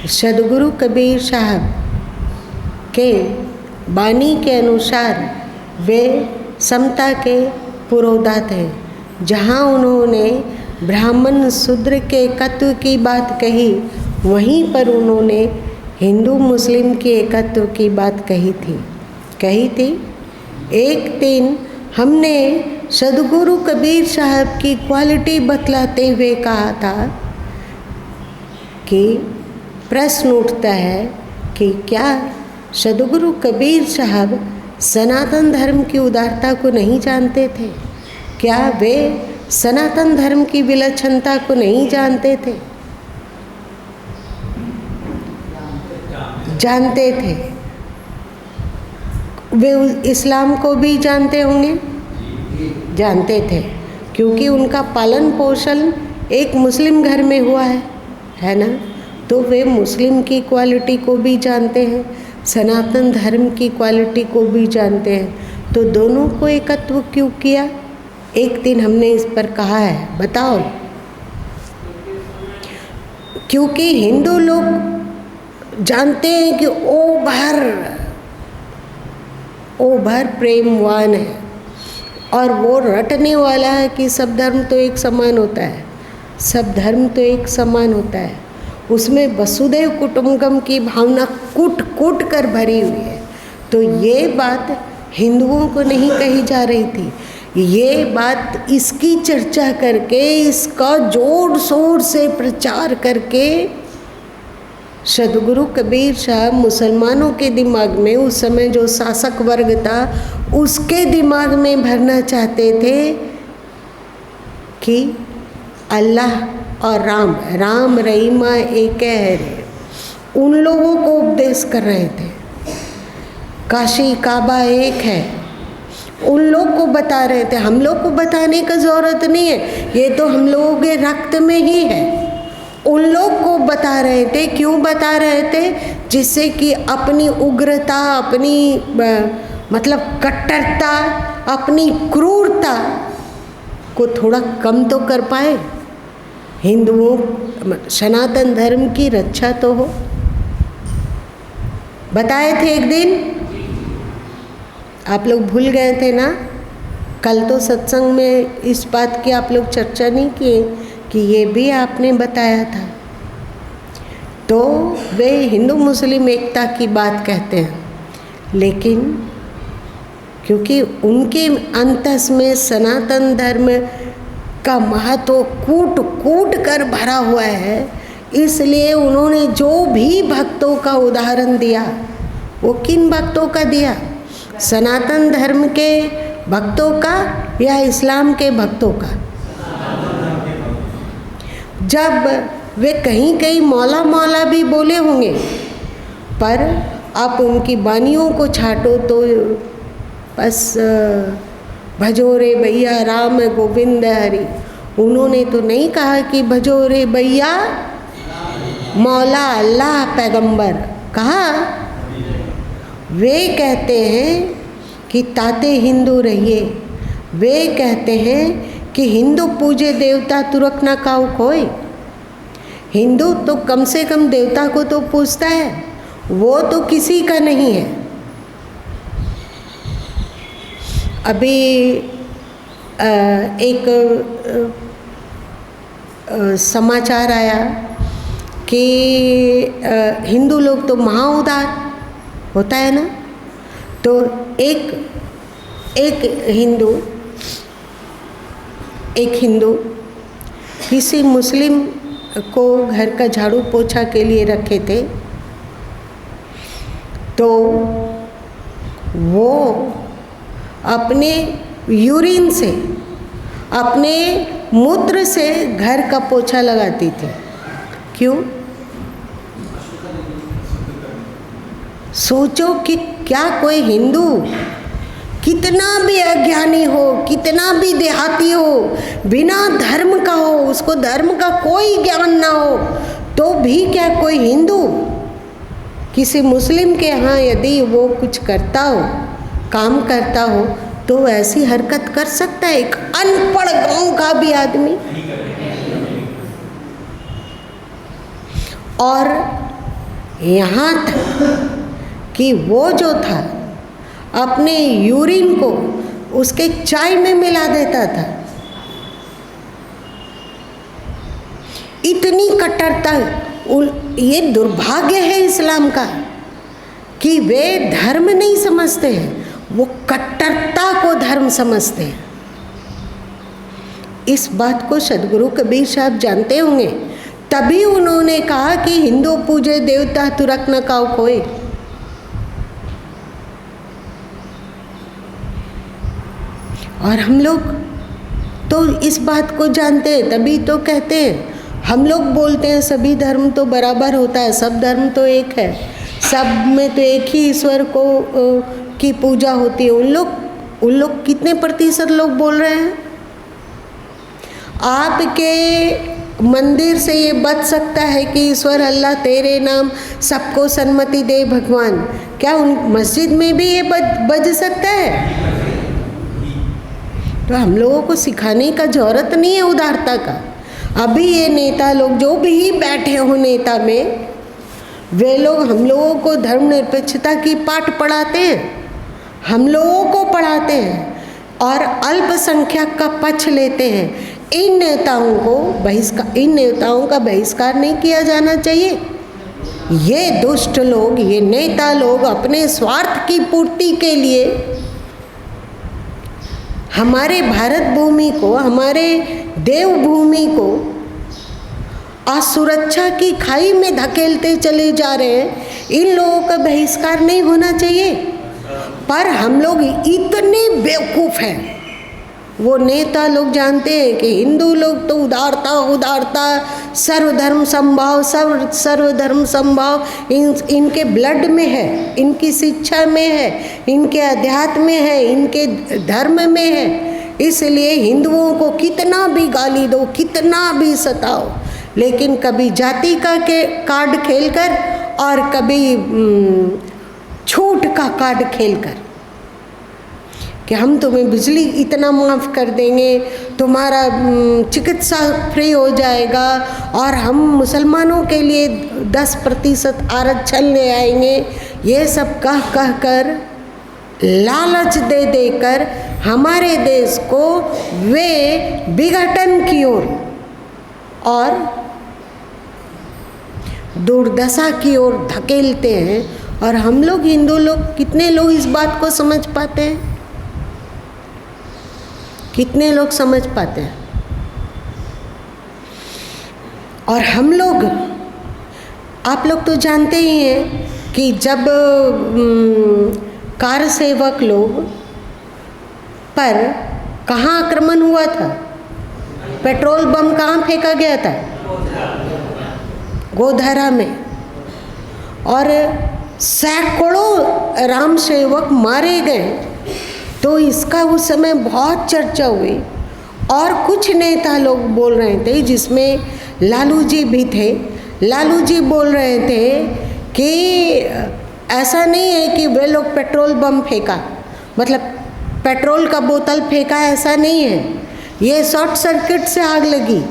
सदगुरु कबीर साहब के बानी के अनुसार वे समता के पुरोधा थे। जहाँ उन्होंने ब्राह्मण शूद्र के एकत्व की बात कही, वहीं पर उन्होंने हिंदू मुस्लिम के एकत्व की बात कही थी। एक दिन हमने सदगुरु कबीर साहब की क्वालिटी बतलाते हुए कहा था कि प्रश्न उठता है कि क्या सदगुरु कबीर साहब सनातन धर्म की उदारता को नहीं जानते थे? क्या वे सनातन धर्म की विलक्षणता को नहीं जानते थे? जानते थे। वे इस्लाम को भी जानते होंगे, जानते थे, क्योंकि उनका पालन पोषण एक मुस्लिम घर में हुआ है ना। तो वे मुस्लिम की क्वालिटी को भी जानते हैं, सनातन धर्म की क्वालिटी को भी जानते हैं। तो दोनों को एकत्व क्यों किया? एक दिन हमने इस पर कहा है, बताओ। क्योंकि हिंदू लोग जानते हैं कि ओ भर प्रेमवान है और वो रटने वाला है कि सब धर्म तो एक समान होता है, सब धर्म तो एक समान होता है। उसमें वसुदैव कुटुंबकम की भावना कूट कूट कर भरी हुई है। तो ये बात हिंदुओं को नहीं कही जा रही थी, ये बात इसकी चर्चा करके, इसका जोर शोर से प्रचार करके सदगुरु कबीर साहब मुसलमानों के दिमाग में, उस समय जो शासक वर्ग था उसके दिमाग में भरना चाहते थे कि अल्लाह और राम रहीमा एक है। उन लोगों को उपदेश कर रहे थे, काशी काबा एक है, उन लोग को बता रहे थे। हम लोग को बताने का ज़रूरत नहीं है, ये तो हम लोगों के रक्त में ही है। उन लोग को बता रहे थे। क्यों बता रहे थे? जिससे कि अपनी उग्रता, अपनी मतलब कट्टरता, अपनी क्रूरता को थोड़ा कम तो कर पाए। हिंदुओं, सनातन धर्म की रक्षा तो हो। बताए थे एक दिन, आप लोग भूल गए थे ना? कल तो सत्संग में इस बात की आप लोग चर्चा नहीं किए कि ये भी आपने बताया था। तो वे हिंदू मुस्लिम एकता की बात कहते हैं, लेकिन क्योंकि उनके अंतस में सनातन धर्म का महत्व कूट कूट कर भरा हुआ है, इसलिए उन्होंने जो भी भक्तों का उदाहरण दिया, वो किन भक्तों का दिया? सनातन धर्म के भक्तों का या इस्लाम के भक्तों का? जब वे कहीं कहीं मौला मौला भी बोले होंगे, पर आप उनकी बानियों को छाटो तो बस भजो रे भैया राम गोविंद हरि। उन्होंने तो नहीं कहा कि भजो रे भैया मौला अल्लाह पैगंबर, कहा। वे कहते हैं कि ताते हिंदू रहिए। वे कहते हैं कि हिंदू पूजे देवता तुरक ना काऊ कोई। हिंदू तो कम से कम देवता को तो पूजता है, वो तो किसी का नहीं है। अभी एक समाचार आया कि हिंदू लोग तो महाउदार होता है ना। तो एक हिंदू किसी मुस्लिम को घर का झाड़ू पोछा के लिए रखे थे, तो वो अपने यूरिन से, अपने मूत्र से घर का पोछा लगाती थी। क्यों? सोचो कि क्या कोई हिंदू कितना भी अज्ञानी हो, कितना भी देहाती हो, बिना धर्म का हो, उसको धर्म का कोई ज्ञान ना हो, तो भी क्या कोई हिंदू किसी मुस्लिम के यहाँ यदि वो कुछ करता हो, काम करता हो, तो ऐसी हरकत कर सकता है एक अनपढ़ गांव का भी आदमी? और यहाँ तक कि वो जो था अपने यूरिन को उसके चाय में मिला देता था। इतनी कट्टरता, ये दुर्भाग्य है इस्लाम का कि वे धर्म नहीं समझते हैं, वो कट्टरता को धर्म समझते हैं। इस बात को सदगुरु कबीर साहब जानते होंगे, तभी उन्होंने कहा कि हिंदू पूजे देवता तुरक न काऊ कोई। और हम लोग तो इस बात को जानते हैं, तभी तो कहते हैं, हम लोग बोलते हैं सभी धर्म तो बराबर होता है, सब धर्म तो एक है, सब में तो एक ही ईश्वर को की पूजा होती है। उन लोग कितने प्रतिशत लोग बोल रहे हैं? आपके मंदिर से ये बच सकता है कि ईश्वर अल्लाह तेरे नाम सबको सन्मति दे भगवान, क्या उन मस्जिद में भी ये बज सकता है? तो हम लोगों को सिखाने का जरूरत नहीं है उदारता का। अभी ये नेता लोग जो भी बैठे हो नेता में, वे लोग हम लोगों को धर्मनिरपेक्षता की पाठ पढ़ाते हैं, हम लोगों को पढ़ाते हैं और अल्पसंख्यक का पक्ष लेते हैं। इन नेताओं का बहिष्कार नहीं किया जाना चाहिए। ये दुष्ट लोग, ये नेता लोग अपने स्वार्थ की पूर्ति के लिए हमारे भारत भूमि को, हमारे देवभूमि को असुरक्षा की खाई में धकेलते चले जा रहे हैं। इन लोगों का बहिष्कार नहीं होना चाहिए, पर हम लोग इतने बेवकूफ़ हैं, वो नेता लोग जानते हैं कि हिंदू लोग तो उदारता सर्वधर्म समभाव, सर्वधर्म समभाव इनके ब्लड में है, इनकी शिक्षा में है, इनके अध्यात्म में है, इनके धर्म में है। इसलिए हिंदुओं को कितना भी गाली दो, कितना भी सताओ, लेकिन कभी जाति का कार्ड खेलकर और कभी छूट का कार्ड खेलकर कि हम तुम्हें बिजली इतना माफ़ कर देंगे, तुम्हारा चिकित्सा फ्री हो जाएगा और हम मुसलमानों के लिए 10% आरक्षण ले आएंगे। ये सब कह कर लालच दे देकर हमारे देश को वे विघटन की ओर और दुर्दशा की ओर धकेलते हैं। और हम लोग हिंदू लोग, कितने लोग इस बात को समझ पाते हैं? कितने लोग समझ पाते हैं? और हम लोग, आप लोग तो जानते ही हैं कि जब कार सेवक लोग पर कहाँ आक्रमण हुआ था, पेट्रोल बम कहाँ फेंका गया था? गोधरा में, और सैकड़ों राम सेवक मारे गए। तो इसका उस समय बहुत चर्चा हुई और कुछ नेता लोग बोल रहे थे, जिसमें लालू जी भी थे। लालू जी बोल रहे थे कि ऐसा नहीं है कि वे लोग पेट्रोल बम फेंका, मतलब पेट्रोल का बोतल फेंका, ऐसा नहीं है, ये शॉर्ट सर्किट से आग लगी।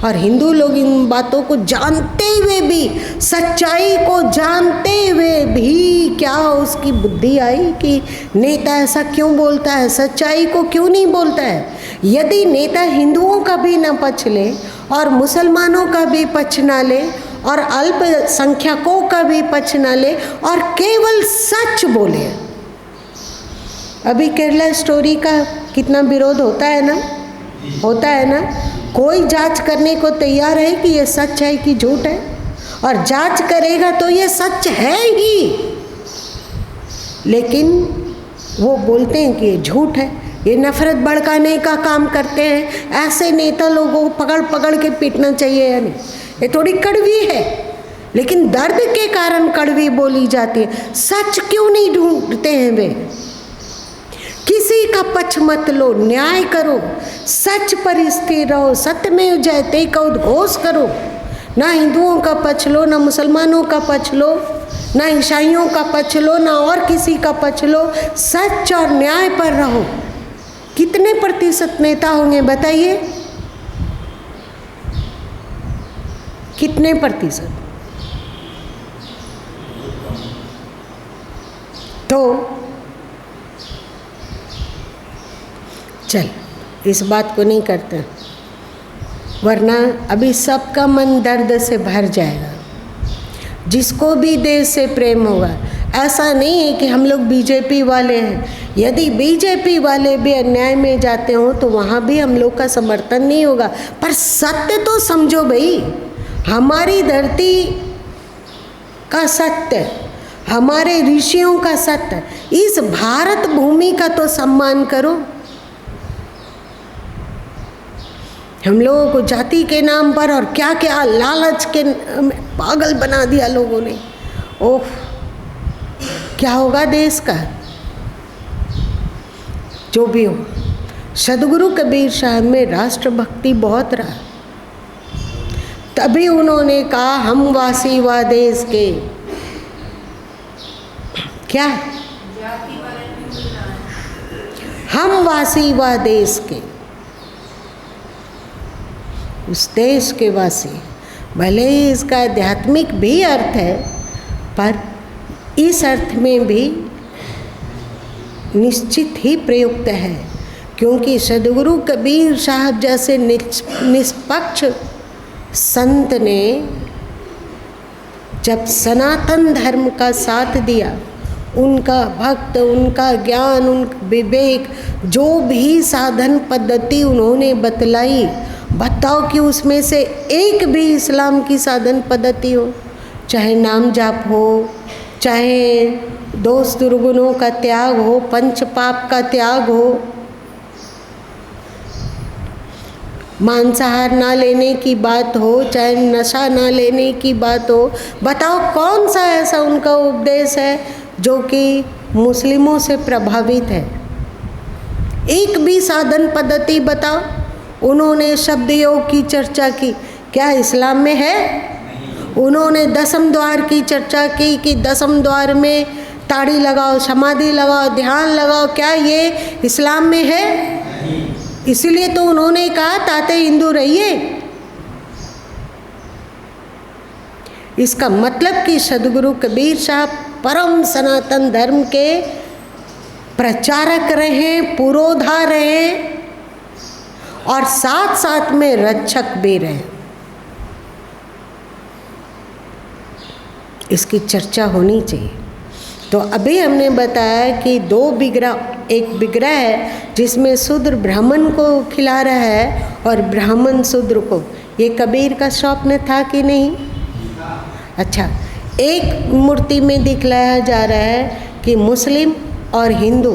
और हिंदू लोग इन बातों को जानते हुए भी, सच्चाई को जानते हुए भी, क्या उसकी बुद्धि आई कि नेता ऐसा क्यों बोलता है, सच्चाई को क्यों नहीं बोलता है? यदि नेता हिंदुओं का भी न पक्ष ले और मुसलमानों का भी पक्ष ना ले और अल्पसंख्यकों का भी पक्ष ना ले और केवल सच बोले। अभी केरला स्टोरी का कितना विरोध होता है ना, होता है ना। कोई जांच करने को तैयार है कि ये सच है कि झूठ है, और जांच करेगा तो ये सच है ही, लेकिन वो बोलते हैं कि ये झूठ है। ये नफरत भड़काने का काम करते हैं। ऐसे नेता लोगों को पकड़ पकड़ के पीटना चाहिए या नहीं? ये थोड़ी कड़वी है, लेकिन दर्द के कारण कड़वी बोली जाती है। सच क्यों नहीं ढूंढते हैं वे? किसी का पक्ष मत लो, न्याय करो, सच पर स्थिर रहो, सत्यमेव जयते का उद्घोष करो। ना हिंदुओं का पक्ष लो, ना मुसलमानों का पक्ष लो, ना ईसाइयों का पक्ष लो, ना और किसी का पक्ष लो, सच और न्याय पर रहो। कितने प्रतिशत नेता होंगे बताइए? कितने प्रतिशत? तो चल इस बात को नहीं करते, वरना अभी सबका मन दर्द से भर जाएगा। जिसको भी देश से प्रेम होगा, ऐसा नहीं है कि हम लोग बीजेपी वाले हैं। यदि बीजेपी वाले भी अन्याय में जाते हो तो वहाँ भी हम लोग का समर्थन नहीं होगा, पर सत्य तो समझो भाई। हमारी धरती का सत्य, हमारे ऋषियों का सत्य, इस भारत भूमि का तो सम्मान करो। हम लोगों को जाति के नाम पर और क्या क्या लालच के पागल बना दिया लोगों ने। ओह, क्या होगा देश का? जो भी हो, सदगुरु कबीर साहब में राष्ट्रभक्ति बहुत रहा। तभी उन्होंने कहा हम वासी व देश के, क्या हम वासी व देश के, उस देश के वासी। भले ही इसका आध्यात्मिक भी अर्थ है, पर इस अर्थ में भी निश्चित ही प्रयुक्त है, क्योंकि सदगुरु कबीर साहब जैसे निष्पक्ष संत ने जब सनातन धर्म का साथ दिया, उनका भक्त, उनका ज्ञान, उनका विवेक, जो भी साधन पद्धति उन्होंने बतलाई, बताओ कि उसमें से एक भी इस्लाम की साधन पद्धति हो, चाहे नाम जाप हो, चाहे दोष दुर्गुणों का त्याग हो, पंच पाप का त्याग हो, मांसाहार ना लेने की बात हो, चाहे नशा ना लेने की बात हो, बताओ कौन सा ऐसा उनका उपदेश है जो कि मुस्लिमों से प्रभावित है? एक भी साधन पद्धति बताओ। उन्होंने शब्द योग की चर्चा की, क्या इस्लाम में है? उन्होंने दसम द्वार की चर्चा की कि दसम द्वार में ताड़ी लगाओ, समाधि लगाओ, ध्यान लगाओ, क्या ये इस्लाम में है? इसीलिए तो उन्होंने कहा ताते हिंदू रहिए। इसका मतलब कि सदगुरु कबीर साहब परम सनातन धर्म के प्रचारक रहे, पुरोधा रहे और साथ साथ में रक्षक भी रहे। इसकी चर्चा होनी चाहिए। तो अभी हमने बताया कि दो विग्रह, एक विग्रह है जिसमें शूद्र ब्राह्मण को खिला रहा है और ब्राह्मण शूद्र को। ये कबीर का स्वप्न था कि नहीं? अच्छा, एक मूर्ति में दिखलाया जा रहा है कि मुस्लिम और हिंदू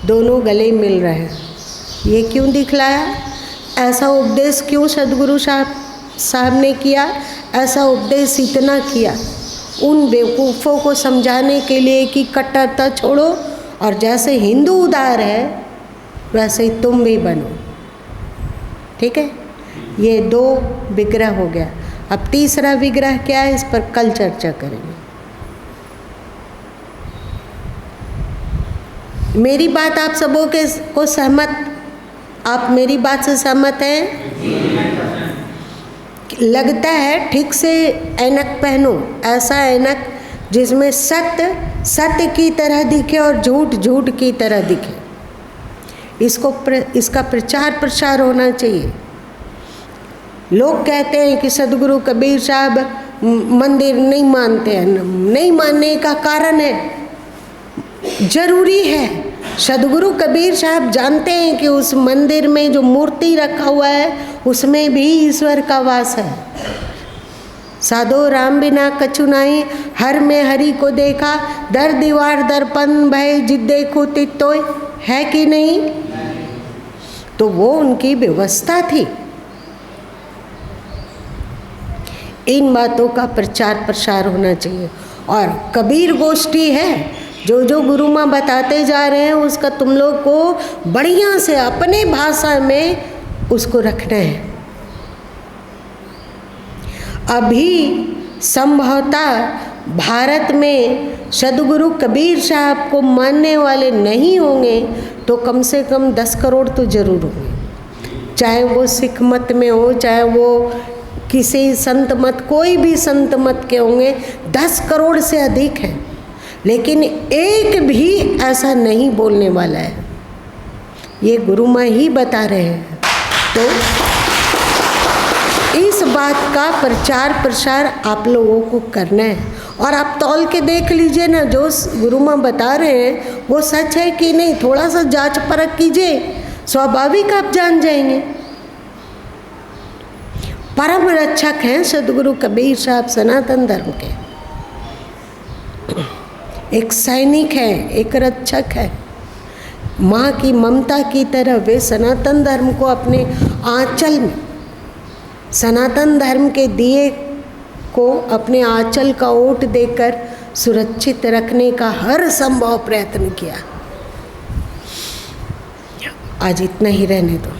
दोनों गले मिल रहे हैं। ये क्यों दिखलाया? ऐसा उपदेश क्यों सदगुरु साहब ने किया? ऐसा उपदेश इतना किया उन बेवकूफ़ों को समझाने के लिए कि कट्टरता छोड़ो और जैसे हिंदू उदार है वैसे ही तुम भी बनो। ठीक है, ये दो विग्रह हो गया। अब तीसरा विग्रह क्या है, इस पर कल चर्चा करेंगे। मेरी बात आप सबों के को सहमत, आप मेरी बात से सहमत हैं? लगता है ठीक से ऐनक पहनो, ऐसा ऐनक जिसमें सत्य सत्य की तरह दिखे और झूठ झूठ की तरह दिखे। इसका प्रचार प्रसार होना चाहिए। लोग कहते हैं कि सदगुरु कबीर साहब मंदिर नहीं मानते हैं। नहीं मानने का कारण है, जरूरी है। सदगुरु कबीर साहब जानते हैं कि उस मंदिर में जो मूर्ति रखा हुआ है उसमें भी ईश्वर का वास है। साधो राम बिना कछु नहीं, हर में हरि को देखा, दर दीवार दर्पण भय जिद देखो तितोय, है कि नहीं? तो वो उनकी व्यवस्था थी। इन बातों का प्रचार प्रसार होना चाहिए। और कबीर गोष्ठी है, जो जो गुरु माँ बताते जा रहे हैं उसका तुम लोग को बढ़िया से अपने भाषा में उसको रखना है। अभी संभवतः भारत में सदगुरु कबीर साहब को मानने वाले नहीं होंगे तो कम से कम 10 करोड़ तो जरूर होंगे। चाहे वो सिख मत में हो, चाहे वो किसी संत मत, कोई भी संत मत के होंगे, 10 करोड़ से अधिक है। लेकिन एक भी ऐसा नहीं बोलने वाला है, ये गुरु माँ ही बता रहे हैं। तो इस बात का प्रचार प्रसार आप लोगों को करना है। और आप तौल के देख लीजिए ना, जो गुरु माँ बता रहे हैं वो सच है कि नहीं, थोड़ा सा जांच परख कीजिए, स्वाभाविक आप जान जाएंगे। परम रक्षक हैं सदगुरु कबीर साहब सनातन धर्म के, एक सैनिक है, एक रक्षक है। माँ की ममता की तरह वे सनातन धर्म को अपने आंचल में, सनातन धर्म के दिए को अपने आंचल का ओट देकर सुरक्षित रखने का हर संभव प्रयत्न किया। आज इतना ही रहने दो।